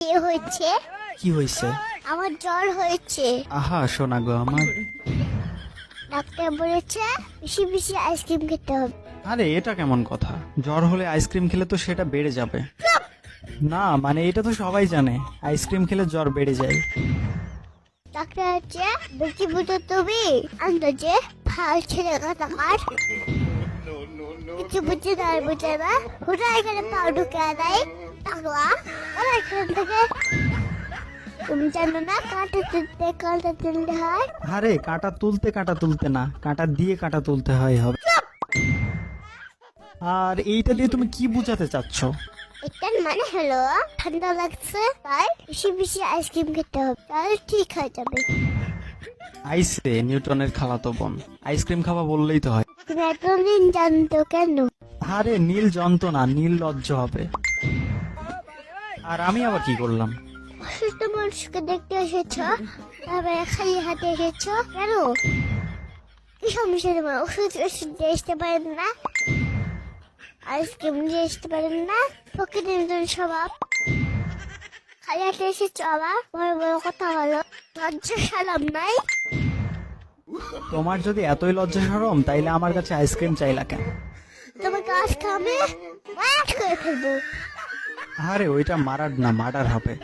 কি হয়েছে? কি হয়েছে? আমার জ্বর হয়েছে। আহা শোনা গো আমার। ডাক্তার বলেছে বেশি বেশি আইসক্রিম খেতে হবে। আরে এটা কেমন কথা? জ্বর হলে আইসক্রিম খেলে তো সেটা বেড়ে যাবে। না মানে এটা তো সবাই জানে, আইসক্রিম খেলে জ্বর বেড়ে যায়। ডাক্তার হচ্ছে বেশি বুঝো তুমি আন্দাজে ফাল ছেলে কাটাকার কিছু বুঝে দেয় বুঝে না ওরা এখানে পাও ঢুকে দেয় টাকলা ওরা এখান থেকে তুমি জানো না কাঁটা তুলতে হয়। আরে কাঁটা তুলতে না, কাঁটা দিয়ে কাঁটা তুলতে হয় হবে। আর এইটা দিয়ে তুমি কি বোঝাতে চাচ্ছ? এটার মানে হলো ঠান্ডা লাগছে তাই বেশি বেশি আইসক্রিম খেতে হবে তাহলে ঠিক হয়ে যাবে। আইসে নিউটনের খালাতো বোন, আইসক্রিম খাওয়া বললেই তো হয়। তুমি এতদিন জানতো কেন? আরে নীল যন্ত্রণা, নীল লজ্জ হবে। আর আমি আবার কি করলাম? অসুস্থ মানুষকে দেখতে এসেছ তারপরে খালি হাতে এসেছ কেন? কি সমস্যা তোমার? ওষুধ দিয়ে আসতে পারেন না, আইসক্রিম দিয়ে আসতে পারেন না, প্রকৃতির স্বভাব খালি হাতে এসেছ আবার বড় বড় কথা বলো, লজ্জা সালাম নাই? তোমার যদি এতই লজ্জা শরম তাইলে আমার কাছে আইসক্রিম চাইলা কেন? তোমার কাজ খামে মাঠ করে ফেলবো। আরে ওইটা মারার না, মার্ডার হবে।